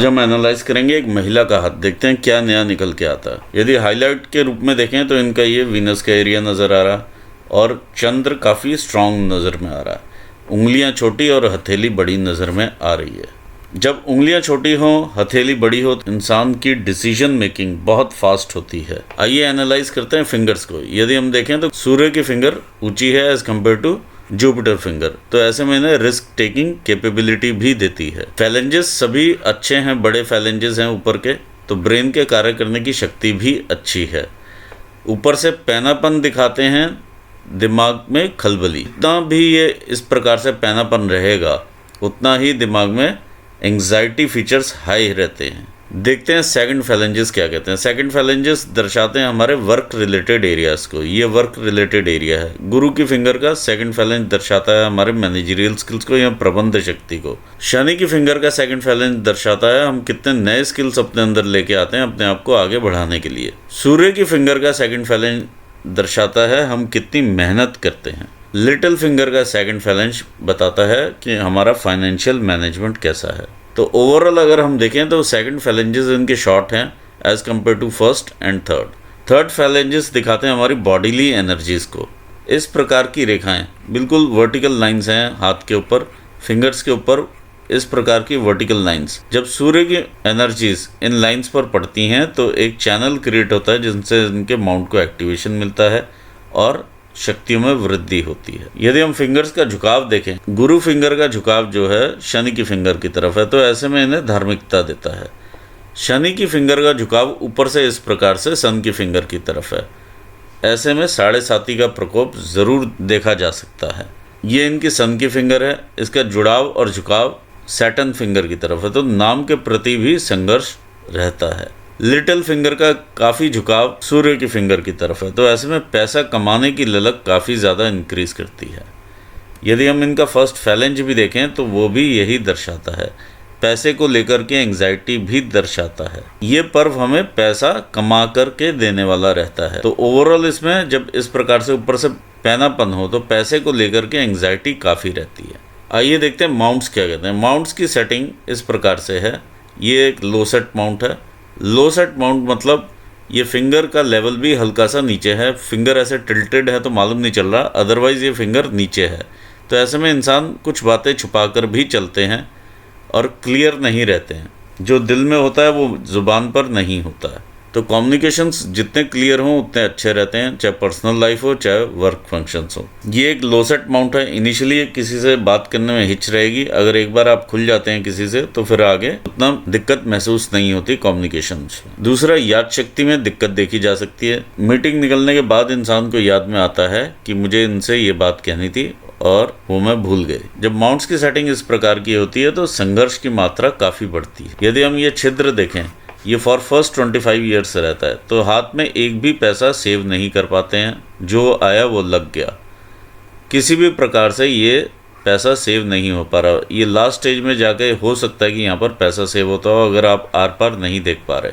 आज हम एनालाइज करेंगे एक महिला का हाथ, देखते हैं क्या नया निकल के आता है। यदि हाईलाइट के रूप में देखें तो इनका ये वीनस का एरिया नज़र आ रहा और चंद्र काफ़ी स्ट्रांग नज़र में आ रहा है। उंगलियां छोटी और हथेली बड़ी नज़र में आ रही है। जब उंगलियां छोटी हों, हथेली बड़ी हो तो इंसान की डिसीजन मेकिंग बहुत फास्ट होती है। आइए एनालाइज करते हैं फिंगर्स को। यदि हम देखें तो सूर्य की फिंगर ऊंची है as compared to Jupiter finger, तो ऐसे में इन्हें रिस्क टेकिंग कैपेबिलिटी भी देती है। फैलेंजेस सभी अच्छे हैं, बड़े फैलेंजेस हैं ऊपर के, तो ब्रेन के कार्य करने की शक्ति भी अच्छी है। ऊपर से पैनापन दिखाते हैं, दिमाग में खलबली। जितना भी ये इस प्रकार से पैनापन रहेगा उतना ही दिमाग में एंग्जाइटी फीचर्स हाई रहते हैं। देखते हैं सेकंड फैलेंजेस क्या कहते हैं। सेकंड फैलेंजेस दर्शाते हैं हमारे वर्क रिलेटेड एरियाज को। ये वर्क रिलेटेड एरिया है। गुरु की फिंगर का सेकंड फैलेंज दर्शाता है हमारे मैनेजरियल स्किल्स को या प्रबंध शक्ति को। शनि की फिंगर का सेकंड फैलेंज दर्शाता है हम कितने नए स्किल्स अपने अंदर लेके आते हैं अपने आप को आगे बढ़ाने के लिए। सूर्य की फिंगर का सेकंड फैलेंज दर्शाता है हम कितनी मेहनत करते हैं। लिटिल फिंगर का सेकंड फैलेंज बताता है कि हमारा फाइनेंशियल मैनेजमेंट कैसा है। तो ओवरऑल अगर हम देखें तो सेकंड फैलेंजेस इनके शॉर्ट हैं as compared to first and third. Third phalanges दिखाते हैं हमारी बॉडीली एनर्जीज को। इस प्रकार की रेखाएं बिल्कुल वर्टिकल लाइंस हैं हाथ के ऊपर, फिंगर्स के ऊपर इस प्रकार की वर्टिकल लाइंस। जब सूर्य की एनर्जीज इन लाइंस पर पड़ती हैं तो एक चैनल क्रिएट होता है जिनसे इनके माउंट को एक्टिवेशन मिलता है और शक्तियों में वृद्धि होती है। यदि हम फिंगर्स का झुकाव देखें, गुरु फिंगर का झुकाव जो है शनि की फिंगर की तरफ है, तो ऐसे में इन्हें धार्मिकता देता है। शनि की फिंगर का झुकाव ऊपर से इस प्रकार से सन की फिंगर की तरफ है। ऐसे में 7.5 का प्रकोप ज़रूर देखा जा सकता है। ये इनकी सन की फिंगर है, इसका जुड़ाव और झुकाव सैटर्न फिंगर की तरफ है, तो नाम के प्रति भी संघर्ष रहता है। लिटिल फिंगर का काफ़ी झुकाव सूर्य की फिंगर की तरफ है, तो ऐसे में पैसा कमाने की ललक काफ़ी ज़्यादा इंक्रीज करती है। यदि हम इनका फर्स्ट फैलेंज भी देखें तो वो भी यही दर्शाता है। पैसे को लेकर के एंग्जाइटी भी दर्शाता है। ये पर्व हमें पैसा कमा करके देने वाला रहता है। तो ओवरऑल इसमें जब इस प्रकार से ऊपर से पैनापन हो तो पैसे को लेकर के एंग्जाइटी काफ़ी रहती है। आइए देखते हैं माउंट्स क्या कहते हैं। माउंट्स की सेटिंग इस प्रकार से है। ये एक लो सेट माउंट है। लो सेट माउंट मतलब ये फिंगर का लेवल भी हल्का सा नीचे है। फिंगर ऐसे टिल्टेड है तो मालूम नहीं चल रहा, अदरवाइज़ ये फिंगर नीचे है। तो ऐसे में इंसान कुछ बातें छुपा कर भी चलते हैं और क्लियर नहीं रहते हैं। जो दिल में होता है वो ज़ुबान पर नहीं होता है। तो कम्युनिकेशंस जितने क्लियर हों उतने अच्छे रहते हैं, चाहे पर्सनल लाइफ हो चाहे वर्क फंक्शंस हो। ये एक लो सेट माउंट है। इनिशियली किसी से बात करने में हिच रहेगी, अगर एक बार आप खुल जाते हैं किसी से तो फिर आगे उतना दिक्कत महसूस नहीं होती कम्युनिकेशंस में। दूसरा, याद शक्ति में दिक्कत देखी जा सकती है। मीटिंग निकलने के बाद इंसान को याद में आता है कि मुझे इनसे ये बात कहनी थी और वो मैं भूल गए। जब माउंट्स की सेटिंग इस प्रकार की होती है तो संघर्ष की मात्रा काफ़ी बढ़ती है। यदि हम ये छिद्र देखें, ये फॉर फर्स्ट 25 ईयर्स से रहता है, तो हाथ में एक भी पैसा सेव नहीं कर पाते हैं। जो आया वो लग गया। किसी भी प्रकार से ये पैसा सेव नहीं हो पा रहा। ये लास्ट स्टेज में जाके हो सकता है कि यहाँ पर पैसा सेव होता हो अगर आप आर पार नहीं देख पा रहे।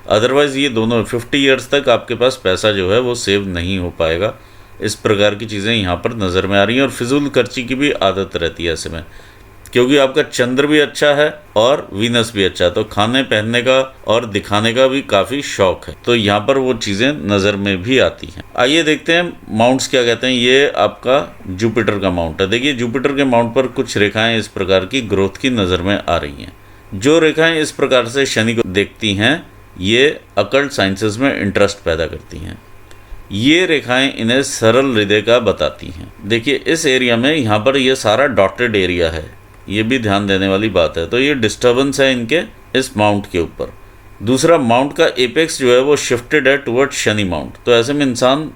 अदरवाइज़ ये दोनों 50 ईयर्स तक आपके पास पैसा जो है वो सेव नहीं हो पाएगा। इस प्रकार की चीज़ें यहाँ पर नज़र में आ रही हैं और फिजूल खर्ची की भी आदत रहती है ऐसे में, क्योंकि आपका चंद्र भी अच्छा है और वीनस भी अच्छा है, तो खाने पहनने का और दिखाने का भी काफ़ी शौक है। तो यहाँ पर वो चीज़ें नज़र में भी आती हैं। आइए देखते हैं माउंट्स क्या कहते हैं। ये आपका जुपिटर का माउंट है। देखिए जुपिटर के माउंट पर कुछ रेखाएं इस प्रकार की ग्रोथ की नज़र में आ रही हैं। जो रेखाएं इस प्रकार से शनि को देखती हैं ये अकल्ट साइंसेस में इंटरेस्ट पैदा करती हैं। ये रेखाएं इन्हें सरल हृदय का बताती हैं। देखिए इस एरिया में यहाँ पर ये सारा डॉटेड एरिया है, ये भी ध्यान देने वाली बात है। तो ये डिस्टर्बेंस है इनके इस माउंट के ऊपर। दूसरा, माउंट का एपेक्स जो है वो शिफ्टेड है टुवर्ड शनि माउंट। तो ऐसे में इंसान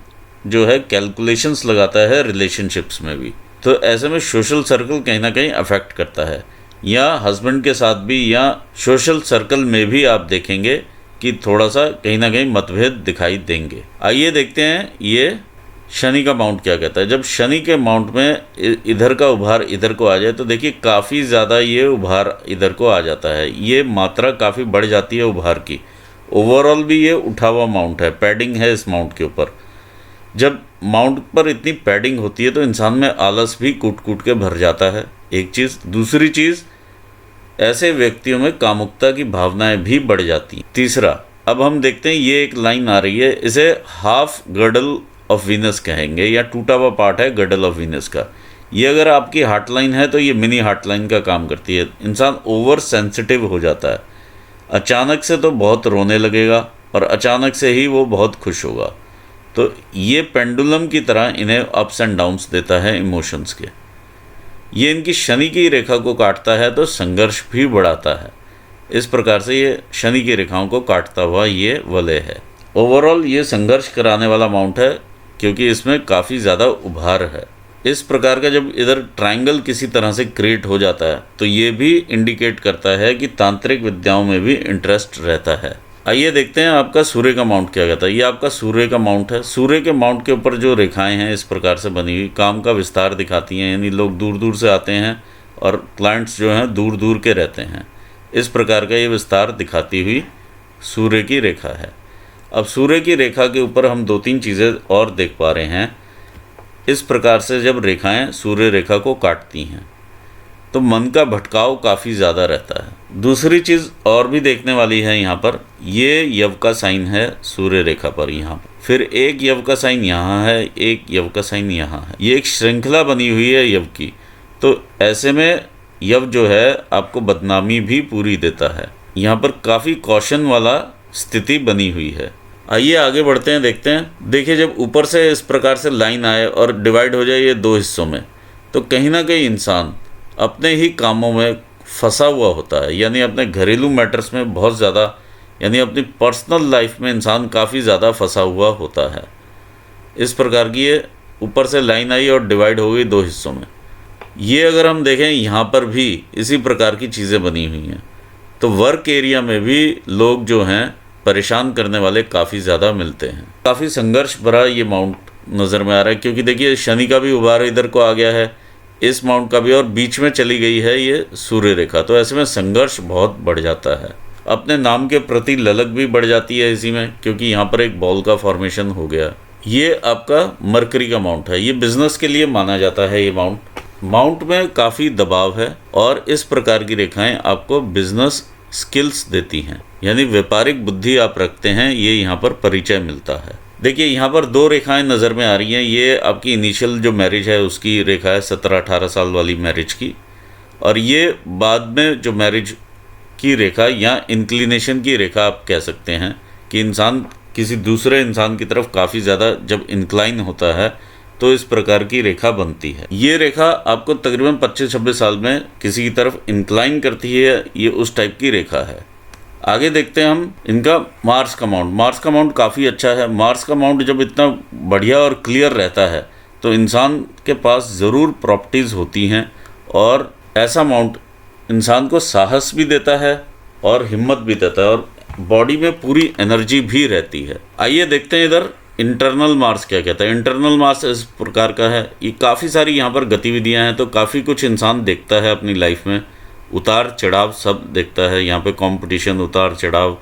जो है कैलकुलेशंस लगाता है रिलेशनशिप्स में भी। तो ऐसे में सोशल सर्कल कहीं ना कहीं अफेक्ट करता है, या हस्बैंड के साथ भी या सोशल सर्कल में भी आप देखेंगे कि थोड़ा सा कहीं ना कहीं मतभेद दिखाई देंगे। आइए देखते हैं ये शनि का माउंट क्या कहता है। जब शनि के माउंट में इधर का उभार इधर को आ जाए तो देखिए काफ़ी ज़्यादा ये उभार इधर को आ जाता है। ये मात्रा काफ़ी बढ़ जाती है उभार की। ओवरऑल भी ये उठा हुआ माउंट है, पैडिंग है इस माउंट के ऊपर। जब माउंट पर इतनी पैडिंग होती है तो इंसान में आलस भी कूट कूट के भर जाता है, एक चीज़। दूसरी चीज़, ऐसे व्यक्तियों में कामुकता की भावनाएं भी बढ़ जाती हैं। तीसरा, अब हम देखते हैं, ये एक लाइन आ रही है, इसे हाफ गर्डल ऑफ वीनस कहेंगे या टूटा हुआ पार्ट है गर्डल ऑफ वीनस का। ये अगर आपकी हार्ट लाइन है तो ये मिनी हार्ट लाइन का काम करती है। इंसान ओवर सेंसिटिव हो जाता है, अचानक से तो बहुत रोने लगेगा और अचानक से ही वो बहुत खुश होगा। तो ये पेंडुलम की तरह इन्हें अप्स एंड डाउन्स देता है इमोशंस के। ये इनकी शनि की रेखा को काटता है तो संघर्ष भी बढ़ाता है। इस प्रकार से ये शनि की रेखाओं को काटता हुआ ये वलय है। ओवरऑल ये संघर्ष कराने वाला माउंट है क्योंकि इसमें काफ़ी ज़्यादा उभार है। इस प्रकार का जब इधर ट्रायंगल किसी तरह से क्रिएट हो जाता है तो ये भी इंडिकेट करता है कि तांत्रिक विद्याओं में भी इंटरेस्ट रहता है। आइए देखते हैं आपका सूर्य का माउंट क्या कहता है। ये आपका सूर्य का माउंट है। सूर्य के माउंट के ऊपर जो रेखाएं हैं इस प्रकार से बनी हुई काम का विस्तार दिखाती हैं, यानी लोग दूर दूर से आते हैं और क्लाइंट्स जो हैं दूर दूर के रहते हैं। इस प्रकार का ये विस्तार दिखाती हुई सूर्य की रेखा है। अब सूर्य की रेखा के ऊपर हम 2-3 चीज़ें और देख पा रहे हैं। इस प्रकार से जब रेखाएं सूर्य रेखा को काटती हैं तो मन का भटकाव काफ़ी ज़्यादा रहता है। दूसरी चीज़ और भी देखने वाली है, यहाँ पर ये यव का साइन है सूर्य रेखा पर, यहाँ पर फिर एक यव का साइन यहाँ है, एक यव का साइन यहाँ है। ये एक श्रृंखला बनी हुई है यव की। तो ऐसे में यव जो है आपको बदनामी भी पूरी देता है। यहाँ पर काफ़ी कॉशन वाला स्थिति बनी हुई है। आइए आगे बढ़ते हैं, देखते हैं। देखिए, जब ऊपर से इस प्रकार से लाइन आए और डिवाइड हो जाए ये 2 हिस्सों में, तो कहीं ना कहीं इंसान अपने ही कामों में फंसा हुआ होता है, यानी अपने घरेलू मैटर्स में बहुत ज़्यादा, यानी अपनी पर्सनल लाइफ में इंसान काफ़ी ज़्यादा फंसा हुआ होता है। इस प्रकार की ये ऊपर से लाइन आई और डिवाइड हो गई 2 हिस्सों में। ये अगर हम देखें, यहाँ पर भी इसी प्रकार की चीज़ें बनी हुई हैं। तो वर्क एरिया में भी लोग जो हैं परेशान करने वाले काफ़ी ज़्यादा मिलते हैं। काफ़ी संघर्ष भरा ये माउंट नज़र में आ रहा है, क्योंकि देखिए शनि का भी उभार इधर को आ गया है, इस माउंट का भी, और बीच में चली गई है ये सूर्य रेखा। तो ऐसे में संघर्ष बहुत बढ़ जाता है। अपने नाम के प्रति ललक भी बढ़ जाती है इसी में, क्योंकि यहाँ पर एक बॉल का फॉर्मेशन हो गया। ये आपका मरकरी का माउंट है। ये बिजनेस के लिए माना जाता है। ये माउंट में काफ़ी दबाव है और इस प्रकार की रेखाएं आपको बिजनेस स्किल्स देती हैं, यानी व्यापारिक बुद्धि आप रखते हैं, ये यहाँ पर परिचय मिलता है। देखिए, यहाँ पर 2 रेखाएं नज़र में आ रही हैं। ये आपकी इनिशियल जो मैरिज है उसकी रेखा है, 17-18 साल वाली मैरिज की, और ये बाद में जो मैरिज की रेखा या इंक्लिनेशन की रेखा आप कह सकते हैं कि इंसान किसी दूसरे इंसान की तरफ काफ़ी ज़्यादा जब इंक्लाइन होता है तो इस प्रकार की रेखा बनती है। ये रेखा आपको तकरीबन 25-26 साल में किसी की तरफ इंक्लाइन करती है। ये उस टाइप की रेखा है। आगे देखते हैं हम इनका मार्स का माउंट। मार्स का माउंट काफ़ी अच्छा है। मार्स का माउंट जब इतना बढ़िया और क्लियर रहता है तो इंसान के पास ज़रूर प्रॉपर्टीज़ होती हैं, और ऐसा माउंट इंसान को साहस भी देता है और हिम्मत भी देता है, और बॉडी में पूरी एनर्जी भी रहती है। आइए देखते हैं इधर इंटरनल मार्स क्या कहता है। इंटरनल मार्स इस प्रकार का है। ये काफ़ी सारी यहाँ पर गतिविधियाँ हैं, तो काफ़ी कुछ इंसान देखता है अपनी लाइफ में, उतार चढ़ाव सब देखता है। यहाँ पे कंपटीशन, उतार चढ़ाव,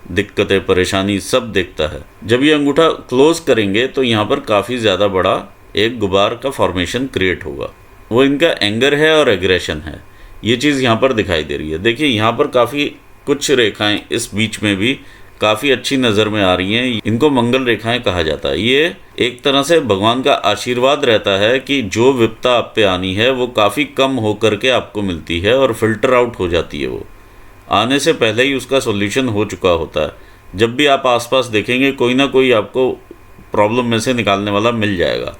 दिक्कतें, परेशानी सब देखता है। जब ये अंगूठा क्लोज करेंगे तो यहाँ पर काफ़ी ज़्यादा बड़ा एक गुबार का फॉर्मेशन क्रिएट होगा। वो इनका एंगर है और एग्रेशन है, ये चीज़ यहाँ पर दिखाई दे रही है। देखिए, यहाँ पर काफ़ी कुछ रेखाएं इस बीच में भी काफ़ी अच्छी नज़र में आ रही हैं। इनको मंगल रेखाएं कहा जाता है। ये एक तरह से भगवान का आशीर्वाद रहता है कि जो विपदा आप पे आनी है वो काफ़ी कम हो करके आपको मिलती है और फिल्टर आउट हो जाती है। वो आने से पहले ही उसका सॉल्यूशन हो चुका होता है। जब भी आप आसपास देखेंगे कोई ना कोई आपको प्रॉब्लम में से निकालने वाला मिल जाएगा।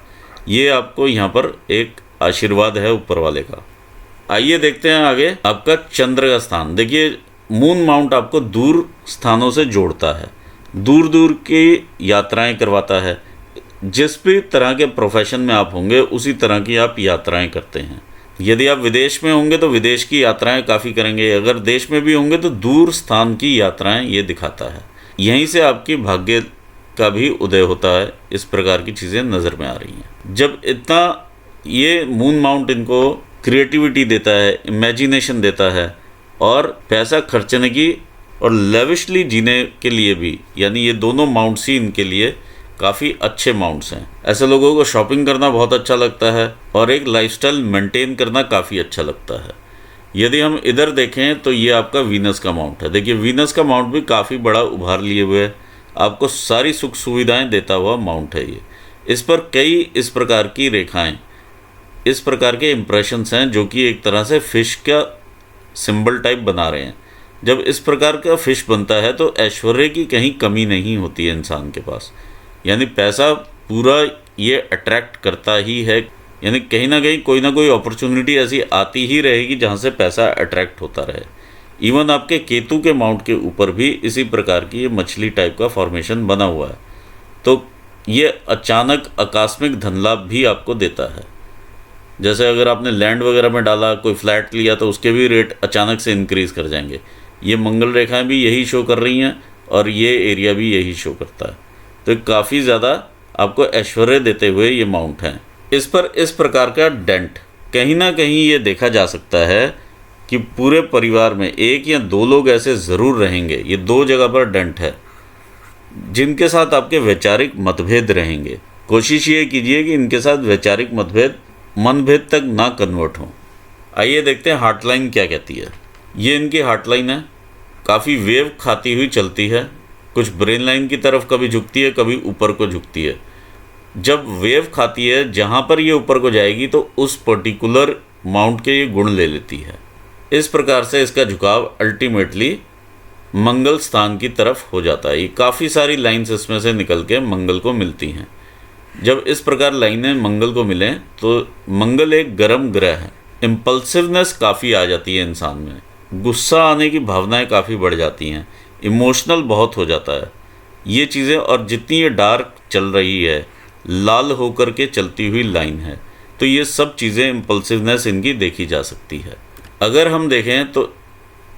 ये आपको यहाँ पर एक आशीर्वाद है ऊपर वाले का। आइए देखते हैं आगे आपका चंद्र का स्थान। देखिए, मून माउंट आपको दूर स्थानों से जोड़ता है, दूर दूर की यात्राएं करवाता है। जिस भी तरह के प्रोफेशन में आप होंगे उसी तरह की आप यात्राएं करते हैं। यदि आप विदेश में होंगे तो विदेश की यात्राएं काफ़ी करेंगे, अगर देश में भी होंगे तो दूर स्थान की यात्राएं ये दिखाता है। यहीं से आपकी भाग्य का भी उदय होता है। इस प्रकार की चीज़ें नज़र में आ रही हैं। जब इतना ये मून माउंट इनको क्रिएटिविटी देता है, इमेजिनेशन देता है, और पैसा खर्चने की और लेविशली जीने के लिए भी, यानी ये दोनों माउंट्स ही इनके लिए काफ़ी अच्छे माउंट्स हैं। ऐसे लोगों को शॉपिंग करना बहुत अच्छा लगता है और एक लाइफस्टाइल मेंटेन करना काफ़ी अच्छा लगता है। यदि हम इधर देखें तो ये आपका वीनस का माउंट है। देखिए वीनस का माउंट भी काफ़ी बड़ा उभार लिए हुए है, आपको सारी सुख सुविधाएं देता हुआ माउंट है ये। इस पर कई इस प्रकार की रेखाएं, इस प्रकार के इम्प्रेशंस हैं जो कि एक तरह से फिश का सिंबल टाइप बना रहे हैं। जब इस प्रकार का फिश बनता है तो ऐश्वर्य की कहीं कमी नहीं होती है इंसान के पास, यानी पैसा पूरा ये अट्रैक्ट करता ही है, यानी कहीं ना कहीं कोई ना कोई अपॉर्चुनिटी ऐसी आती ही रहेगी जहाँ से पैसा अट्रैक्ट होता रहे। इवन आपके केतु के माउंट के ऊपर भी इसी प्रकार की ये मछली टाइप का फॉर्मेशन बना हुआ है, तो ये अचानक आकस्मिक धन लाभ भी आपको देता है। जैसे अगर आपने लैंड वगैरह में डाला, कोई फ्लैट लिया, तो उसके भी रेट अचानक से इंक्रीज़ कर जाएंगे। ये मंगल रेखाएं भी यही शो कर रही हैं और ये एरिया भी यही शो करता है, तो काफ़ी ज़्यादा आपको ऐश्वर्य देते हुए ये माउंट हैं। इस पर इस प्रकार का डेंट कहीं ना कहीं ये देखा जा सकता है कि पूरे परिवार में एक या दो लोग ऐसे ज़रूर रहेंगे, ये दो जगह पर डेंट है, जिनके साथ आपके वैचारिक मतभेद रहेंगे। कोशिश ये कीजिए कि इनके साथ वैचारिक मतभेद मनभेद तक ना कन्वर्ट हों। आइए देखते हैं हार्टलाइन क्या कहती है। ये इनकी हार्टलाइन है, काफ़ी वेव खाती हुई चलती है, कुछ ब्रेन लाइन की तरफ कभी झुकती है, कभी ऊपर को झुकती है। जब वेव खाती है, जहाँ पर ये ऊपर को जाएगी तो उस पर्टिकुलर माउंट के ये गुण ले लेती है। इस प्रकार से इसका झुकाव अल्टीमेटली मंगल स्थान की तरफ हो जाता है। ये काफ़ी सारी लाइन्स इसमें से निकल के मंगल को मिलती हैं। जब इस प्रकार लाइनें मंगल को मिलें तो मंगल एक गर्म ग्रह है, इम्पल्सिवनेस काफ़ी आ जाती है इंसान में, गुस्सा आने की भावनाएं काफ़ी बढ़ जाती हैं, इमोशनल बहुत हो जाता है ये चीज़ें। और जितनी ये डार्क चल रही है, लाल होकर के चलती हुई लाइन है, तो ये सब चीज़ें इम्पल्सिवनेस इनकी देखी जा सकती है। अगर हम देखें तो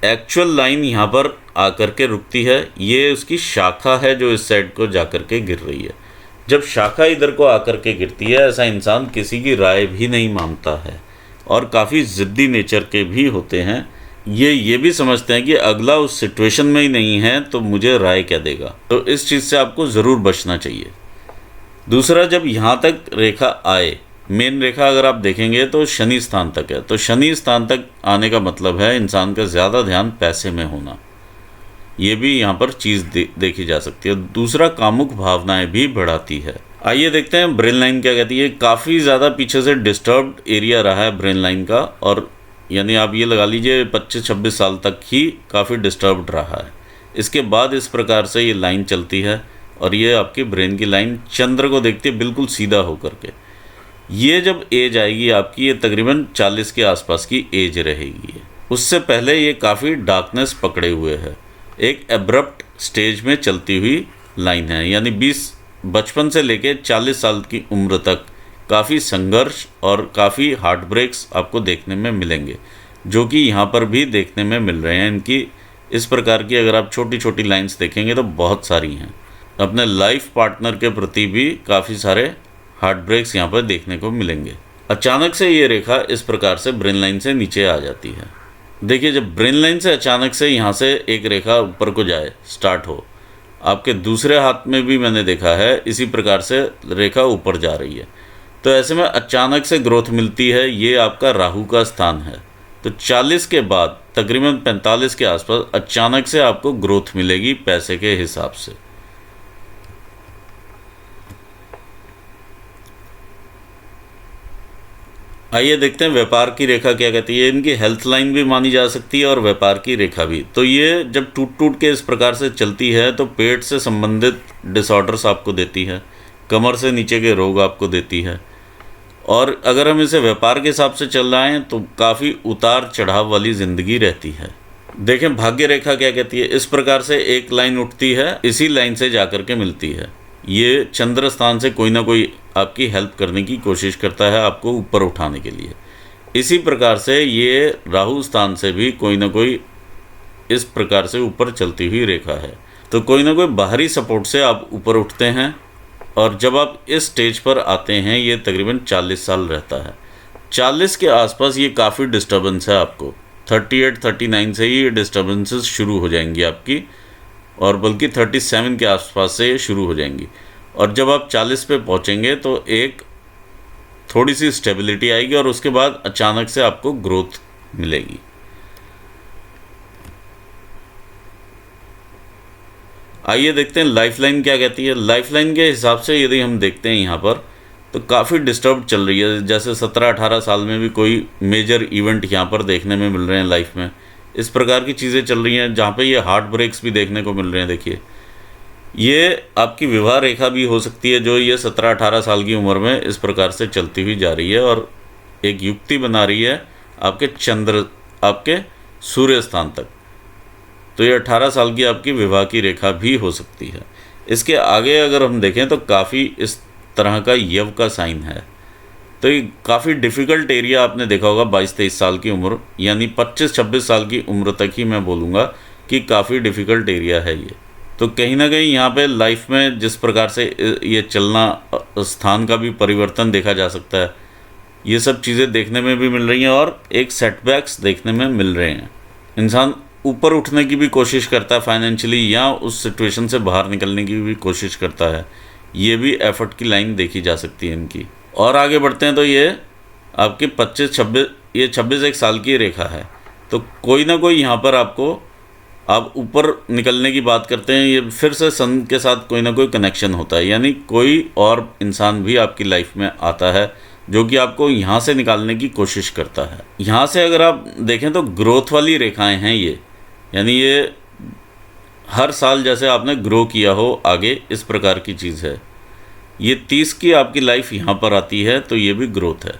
एक्चुअल लाइन यहाँ पर आकर के रुकती है, ये उसकी शाखा है जो इस साइड को जा कर के गिर रही है। जब शाखा इधर को आकर के गिरती है, ऐसा इंसान किसी की राय भी नहीं मानता है और काफ़ी ज़िद्दी नेचर के भी होते हैं। ये भी समझते हैं कि अगला उस सिचुएशन में ही नहीं है तो मुझे राय क्या देगा, तो इस चीज़ से आपको ज़रूर बचना चाहिए। दूसरा, जब यहाँ तक रेखा आए, मेन रेखा अगर आप देखेंगे तो शनि स्थान तक है, तो शनि स्थान तक आने का मतलब है इंसान का ज़्यादा ध्यान पैसे में होना, ये भी यहाँ पर चीज़ देखी जा सकती है। दूसरा, कामुक भावनाएं भी बढ़ाती है। आइए देखते हैं ब्रेन लाइन क्या कहती है। काफ़ी ज़्यादा पीछे से डिस्टर्ब्ड एरिया रहा है ब्रेन लाइन का, और यानी आप ये लगा लीजिए 25-26 साल तक ही काफ़ी डिस्टर्ब्ड रहा है। इसके बाद इस प्रकार से ये लाइन चलती है और ये आपकी ब्रेन की लाइन चंद्र को देखती है बिल्कुल सीधा होकर के। ये जब एज आएगी आपकी, ये तकरीबन 40 के आसपास की एज रहेगी। उससे पहले ये काफ़ी डार्कनेस पकड़े हुए है, एक एब्रप्ट स्टेज में चलती हुई लाइन है, यानी बचपन से लेकर 40 साल की उम्र तक काफ़ी संघर्ष और काफ़ी हार्ट ब्रेक्स आपको देखने में मिलेंगे, जो कि यहाँ पर भी देखने में मिल रहे हैं। इनकी इस प्रकार की अगर आप छोटी छोटी लाइंस देखेंगे तो बहुत सारी हैं। अपने लाइफ पार्टनर के प्रति भी काफ़ी सारे हार्ट ब्रेक्स यहाँ पर देखने को मिलेंगे। अचानक से ये रेखा इस प्रकार से ब्रेन लाइन से नीचे आ जाती है। देखिए, जब ब्रेन लाइन से अचानक से यहाँ से एक रेखा ऊपर को जाए, स्टार्ट हो, आपके दूसरे हाथ में भी मैंने देखा है इसी प्रकार से रेखा ऊपर जा रही है, तो ऐसे में अचानक से ग्रोथ मिलती है। ये आपका राहु का स्थान है, तो 40 के बाद तकरीबन 45 के आसपास अचानक से आपको ग्रोथ मिलेगी पैसे के हिसाब से। आइए देखते हैं व्यापार की रेखा क्या कहती है। इनकी हेल्थ लाइन भी मानी जा सकती है और व्यापार की रेखा भी। तो ये जब टूट टूट के इस प्रकार से चलती है तो पेट से संबंधित डिसऑर्डर्स आपको देती है, कमर से नीचे के रोग आपको देती है। और अगर हम इसे व्यापार के हिसाब से चल रहे हैं तो काफ़ी उतार चढ़ाव वाली ज़िंदगी रहती है। देखें भाग्य रेखा क्या कहती है। इस प्रकार से एक लाइन उठती है, इसी लाइन से जा कर के मिलती है। ये चंद्र स्थान से कोई ना कोई आपकी हेल्प करने की कोशिश करता है, आपको ऊपर उठाने के लिए। इसी प्रकार से ये राहु स्थान से भी कोई ना कोई इस प्रकार से ऊपर चलती हुई रेखा है। तो कोई ना कोई बाहरी सपोर्ट से आप ऊपर उठते हैं, और जब आप इस स्टेज पर आते हैं ये तकरीबन 40 साल रहता है। 40 के आसपास ये काफ़ी डिस्टर्बेंस है आपको, 38-39 से ही ये डिस्टर्बेंसेस शुरू हो जाएंगी आपकी, और बल्कि 37 के आसपास से ये शुरू हो जाएंगी। और जब आप 40 पे पहुंचेंगे तो एक थोड़ी सी स्टेबिलिटी आएगी और उसके बाद अचानक से आपको ग्रोथ मिलेगी। आइए देखते हैं लाइफलाइन क्या कहती है। लाइफलाइन के हिसाब से यदि हम देखते हैं यहाँ पर तो काफ़ी डिस्टर्ब चल रही है। जैसे 17-18 साल में भी कोई मेजर इवेंट यहाँ पर देखने में मिल रहे हैं लाइफ में, इस प्रकार की चीज़ें चल रही हैं, जहाँ पे ये हार्ट ब्रेक्स भी देखने को मिल रहे हैं। देखिए, ये आपकी विवाह रेखा भी हो सकती है जो ये 17-18 साल की उम्र में इस प्रकार से चलती हुई जा रही है और एक युक्ति बना रही है आपके चंद्र, आपके सूर्य स्थान तक। तो ये 18 साल की आपकी विवाह की रेखा भी हो सकती है। इसके आगे अगर हम देखें तो काफ़ी इस तरह का यव का साइन है। तो ये काफ़ी डिफ़िकल्ट एरिया आपने देखा होगा 22-23 साल की उम्र, यानी 25-26 साल की उम्र तक ही मैं बोलूँगा कि काफ़ी डिफ़िकल्ट एरिया है ये। तो कहीं ना कहीं यहाँ पे लाइफ में जिस प्रकार से ये चलना, स्थान का भी परिवर्तन देखा जा सकता है, ये सब चीज़ें देखने में भी मिल रही हैं और एक सेटबैक्स देखने में मिल रहे हैं। इंसान ऊपर उठने की भी कोशिश करता है फाइनेंशियली, या उस सिचुएशन से बाहर निकलने की भी कोशिश करता है। ये भी एफर्ट की लाइन देखी जा सकती है इनकी। और आगे बढ़ते हैं तो ये आपकी 26-26 साल की रेखा है। तो कोई ना कोई यहाँ पर आपको, आप ऊपर निकलने की बात करते हैं, ये फिर से सन के साथ कोई ना कोई कनेक्शन होता है, यानी कोई और इंसान भी आपकी लाइफ में आता है जो कि आपको यहाँ से निकालने की कोशिश करता है। यहाँ से अगर आप देखें तो ग्रोथ वाली रेखाएं हैं ये, यानी ये हर साल जैसे आपने ग्रो किया हो आगे, इस प्रकार की चीज़ है। ये 30 की आपकी लाइफ यहाँ पर आती है तो ये भी ग्रोथ है।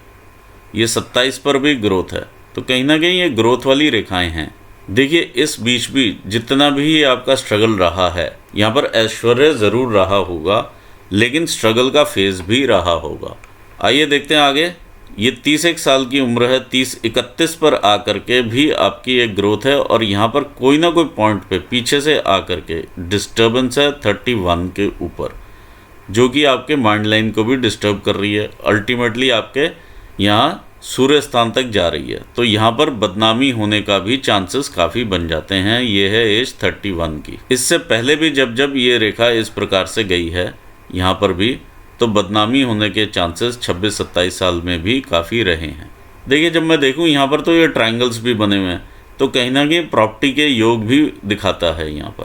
ये 27 पर भी ग्रोथ है। तो कहीं ना कहीं ये ग्रोथ वाली रेखाएं हैं। देखिए, इस बीच भी जितना भी ये आपका स्ट्रगल रहा है, यहाँ पर ऐश्वर्य ज़रूर रहा होगा, लेकिन स्ट्रगल का फेज़ भी रहा होगा। आइए देखते हैं आगे। ये 31 साल की उम्र है, 30-31 पर आकर के भी आपकी एक ग्रोथ है और यहाँ पर कोई ना कोई पॉइंट पे पीछे से आकर के डिस्टर्बेंस है 31 के ऊपर, जो कि आपके माइंड लाइन को भी डिस्टर्ब कर रही है। अल्टीमेटली आपके यहाँ सूर्य स्थान तक जा रही है, तो यहाँ पर बदनामी होने का भी चांसेस काफ़ी बन जाते हैं। ये है एज 31 की। इससे पहले भी जब जब ये रेखा इस प्रकार से गई है यहाँ पर भी, तो बदनामी होने के चांसेस 26-27 साल में भी काफ़ी रहे हैं। देखिए, जब मैं देखूँ यहाँ पर तो ये ट्रायंगल्स भी बने हुए हैं, तो कहीं ना कहीं प्रॉपर्टी के योग भी दिखाता है यहाँ पर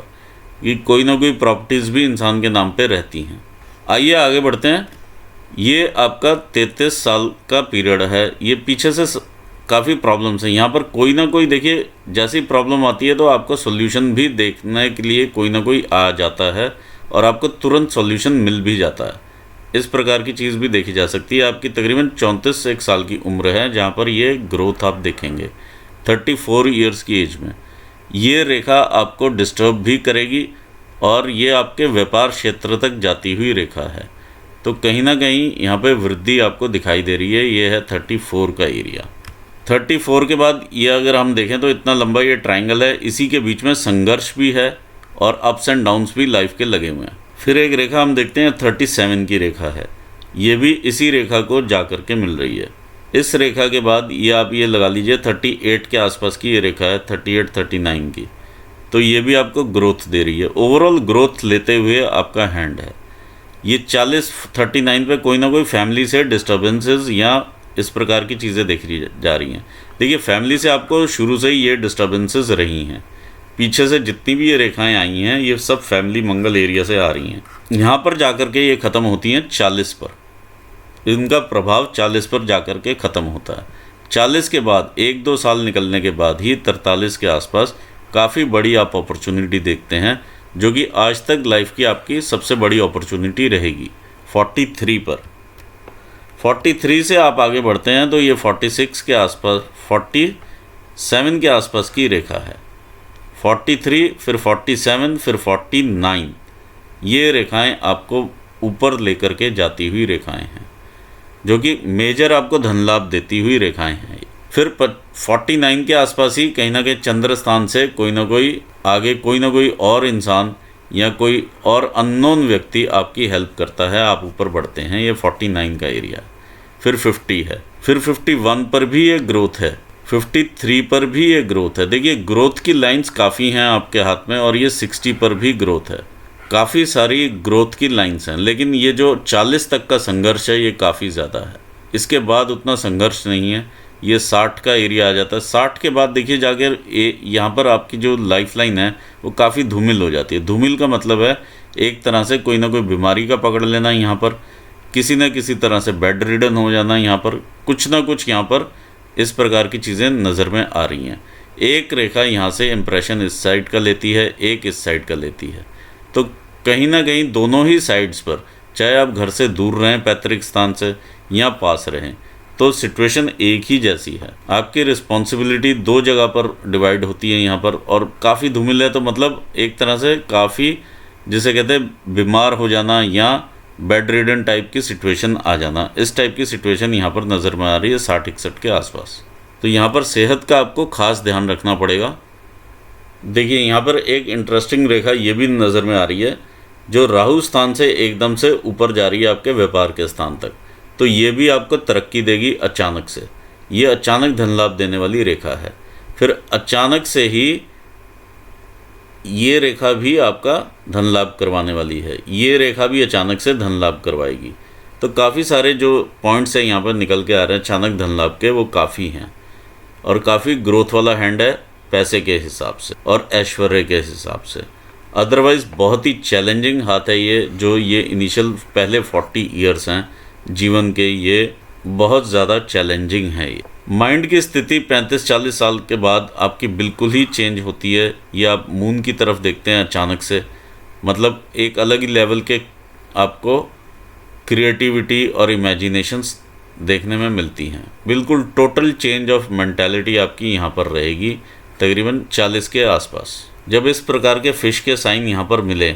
कि कोई ना कोई प्रॉपर्टीज़ भी इंसान के नाम पे रहती हैं। आइए आगे बढ़ते हैं। ये आपका 33 साल का पीरियड है। ये पीछे से काफ़ी प्रॉब्लम्स हैं यहाँ पर। कोई ना कोई, देखिए, जैसी प्रॉब्लम आती है तो आपको सोल्यूशन भी देखने के लिए कोई ना कोई आ जाता है और आपको तुरंत सोल्यूशन मिल भी जाता है। इस प्रकार की चीज़ भी देखी जा सकती है। आपकी तकरीबन 34 साल की उम्र है जहाँ पर ये ग्रोथ आप देखेंगे 34 ईयर्स की एज में। ये रेखा आपको डिस्टर्ब भी करेगी और ये आपके व्यापार क्षेत्र तक जाती हुई रेखा है। तो कहीं ना कहीं यहाँ पे वृद्धि आपको दिखाई दे रही है। ये है 34 का एरिया। 34 के बाद ये अगर हम देखें तो इतना लंबा ये ट्रायंगल है, इसी के बीच में संघर्ष भी है और अप्स एंड डाउन्स भी लाइफ के लगे हुए हैं। फिर एक रेखा हम देखते हैं 37 की रेखा है। ये भी इसी रेखा को जा कर के मिल रही है। इस रेखा के बाद ये आप ये लगा लीजिए 38 के आसपास की ये रेखा है, 38-39 की। तो ये भी आपको ग्रोथ दे रही है। ओवरऑल ग्रोथ लेते हुए आपका हैंड है। ये 40-39 पे कोई ना कोई फैमिली से डिस्टर्बेंसेस या इस प्रकार की चीज़ें देखी जा रही हैं। देखिए, फैमिली से आपको शुरू से ही ये डिस्टर्बेंसेस रही हैं। पीछे से जितनी भी ये रेखाएं आई हैं, ये सब फैमिली मंगल एरिया से आ रही हैं। यहाँ पर जाकर के ये ख़त्म होती हैं 40 पर। इनका प्रभाव 40 पर जाकर के ख़त्म होता है। 40 के बाद 1-2 साल निकलने के बाद ही 43 के आसपास काफ़ी बड़ी आप अपॉर्चुनिटी देखते हैं, जो कि आज तक लाइफ की आपकी सबसे बड़ी अपॉर्चुनिटी रहेगी 43 पर। 43 से आप आगे बढ़ते हैं तो ये 46 के आसपास, 47 के आसपास की रेखा है। 43, फिर 47, फिर 49, ये रेखाएं आपको ऊपर लेकर के जाती हुई रेखाएं हैं, जो कि मेजर आपको धन लाभ देती हुई रेखाएं हैं। फिर 49 के आसपास ही कहीं ना कहीं चंद्र स्थान से कोई ना कोई आगे, कोई ना कोई और इंसान या कोई और अननोन व्यक्ति आपकी हेल्प करता है, आप ऊपर बढ़ते हैं। ये 49 का एरिया। फिर 50 है। फिर 51 पर भी ये ग्रोथ है। 53 पर भी ये ग्रोथ है। देखिए, ग्रोथ की लाइंस काफ़ी हैं आपके हाथ में, और ये 60 पर भी ग्रोथ है। काफ़ी सारी ग्रोथ की लाइंस हैं, लेकिन ये जो 40 तक का संघर्ष है ये काफ़ी ज़्यादा है। इसके बाद उतना संघर्ष नहीं है। ये 60 का एरिया आ जाता है। 60 के बाद देखिए जाकर यहाँ पर आपकी जो लाइफ लाइन है वो काफ़ी धूमिल हो जाती है। धूमिल का मतलब है एक तरह से कोई ना कोई बीमारी का पकड़ लेना, यहाँ पर किसी न किसी तरह से बेड रिडन हो जाना, यहाँ पर कुछ ना कुछ यहाँ पर इस प्रकार की चीज़ें नज़र में आ रही हैं। एक रेखा यहाँ से इम्प्रेशन इस साइड का लेती है, एक इस साइड का लेती है, तो कहीं ना कहीं दोनों ही साइड्स पर, चाहे आप घर से दूर रहें पैतृक स्थान से या पास रहें, तो सिचुएशन एक ही जैसी है। आपकी रिस्पॉन्सिबिलिटी दो जगह पर डिवाइड होती है यहाँ पर, और काफ़ी धूमिल है तो मतलब एक तरह से काफ़ी जिसे कहते हैं बीमार हो जाना या बेड रिडन टाइप की सिचुएशन आ जाना, इस टाइप की सिचुएशन यहाँ पर नज़र में आ रही है 60-61 के आसपास। तो यहाँ पर सेहत का आपको खास ध्यान रखना पड़ेगा। देखिए यहाँ पर एक इंटरेस्टिंग रेखा ये भी नज़र में आ रही है जो राहु स्थान से एकदम से ऊपर जा रही है आपके व्यापार के स्थान तक, तो ये भी आपको तरक्की देगी अचानक से। ये अचानक धन लाभ देने वाली रेखा है। फिर अचानक से ही ये रेखा भी आपका धन लाभ करवाने वाली है, ये रेखा भी अचानक से धन लाभ करवाएगी। तो काफ़ी सारे जो पॉइंट्स हैं यहाँ पर निकल के आ रहे हैं अचानक धन लाभ के, वो काफ़ी हैं और काफ़ी ग्रोथ वाला हैंड है पैसे के हिसाब से और ऐश्वर्य के हिसाब से। अदरवाइज़ बहुत ही चैलेंजिंग हाथ है ये, जो ये इनिशियल पहले 40 ईयर्स हैं जीवन के, ये बहुत ज़्यादा चैलेंजिंग है। ये माइंड की स्थिति 35-40 साल के बाद आपकी बिल्कुल ही चेंज होती है। ये आप मून की तरफ देखते हैं अचानक से, मतलब एक अलग ही लेवल के आपको क्रिएटिविटी और इमेजिनेशंस देखने में मिलती हैं। बिल्कुल टोटल चेंज ऑफ मेंटालिटी आपकी यहाँ पर रहेगी तकरीबन 40 के आसपास। जब इस प्रकार के फिश के साइन यहाँ पर मिले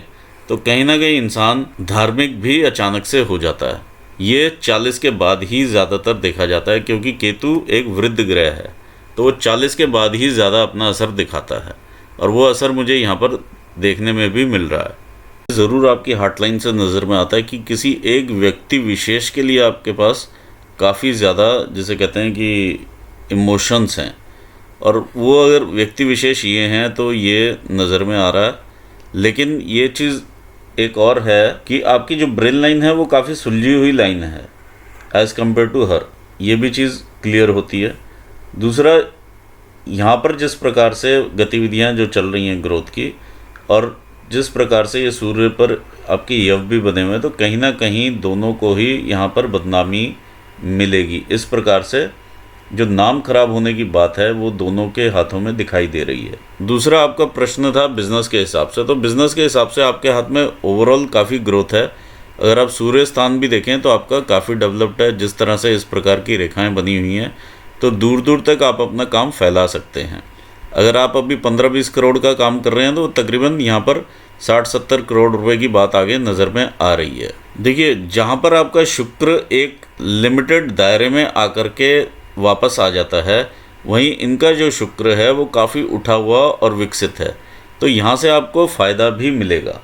तो कहीं ना कहीं इंसान धार्मिक भी अचानक से हो जाता है। ये 40 के बाद ही ज़्यादातर देखा जाता है, क्योंकि केतु एक वृद्ध ग्रह है, तो वो 40 के बाद ही ज़्यादा अपना असर दिखाता है, और वो असर मुझे यहाँ पर देखने में भी मिल रहा है। ज़रूर आपकी हार्टलाइन से नज़र में आता है कि किसी एक व्यक्ति विशेष के लिए आपके पास काफ़ी ज़्यादा जिसे कहते हैं कि इमोशंस हैं, और वो अगर व्यक्ति विशेष ये हैं तो ये नज़र में आ रहा है। लेकिन ये चीज़ एक और है कि आपकी जो ब्रेन लाइन है वो काफ़ी सुलझी हुई लाइन है एज़ कम्पेयर टू हर, ये भी चीज़ क्लियर होती है। दूसरा, यहाँ पर जिस प्रकार से गतिविधियाँ जो चल रही हैं ग्रोथ की, और जिस प्रकार से ये सूर्य पर आपकी यव भी बने हुए हैं, तो कहीं ना कहीं दोनों को ही यहाँ पर बदनामी मिलेगी। इस प्रकार से जो नाम खराब होने की बात है वो दोनों के हाथों में दिखाई दे रही है। दूसरा आपका प्रश्न था बिजनेस के हिसाब से, तो बिजनेस के हिसाब से आपके हाथ में ओवरऑल काफ़ी ग्रोथ है। अगर आप सूर्य स्थान भी देखें तो आपका काफ़ी डेवलप्ड है। जिस तरह से इस प्रकार की रेखाएं बनी हुई हैं तो दूर दूर तक आप अपना काम फैला सकते हैं। अगर आप अभी 15-20 करोड़ का काम कर रहे हैं तो तकरीबन यहाँ पर 60-70 करोड़ रुपए की बात आगे नज़र में आ रही है। देखिए, जहाँ पर आपका शुक्र एक लिमिटेड दायरे में आकर के वापस आ जाता है, वहीं इनका जो शुक्र है वो काफ़ी उठा हुआ और विकसित है, तो यहाँ से आपको फ़ायदा भी मिलेगा,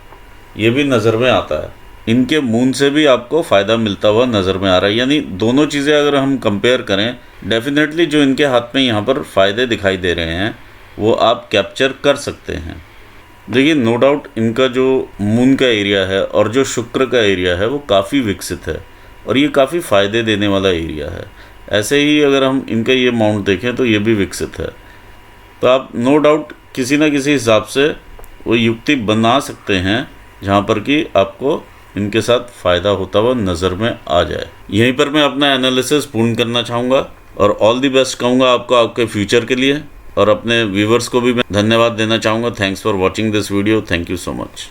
ये भी नज़र में आता है। इनके मून से भी आपको फ़ायदा मिलता हुआ नज़र में आ रहा है। यानी दोनों चीज़ें अगर हम कंपेयर करें, डेफिनेटली जो इनके हाथ में यहाँ पर फ़ायदे दिखाई दे रहे हैं वो आप कैप्चर कर सकते हैं। देखिए, नो डाउट इनका जो मून का एरिया है और जो शुक्र का एरिया है वो काफ़ी विकसित है और ये काफ़ी फ़ायदे देने वाला एरिया है। ऐसे ही अगर हम इनका ये माउंट देखें तो ये भी विकसित है, तो आप नो डाउट किसी न किसी हिसाब से वो युक्ति बना सकते हैं जहाँ पर कि आपको इनके साथ फ़ायदा होता हुआ नज़र में आ जाए। यहीं पर मैं अपना एनालिसिस पूर्ण करना चाहूँगा और ऑल दी बेस्ट कहूँगा आपको आपके फ्यूचर के लिए, और अपने व्यूवर्स को भी मैं धन्यवाद देना चाहूँगा। Thanks for watching this video. Thank you so much.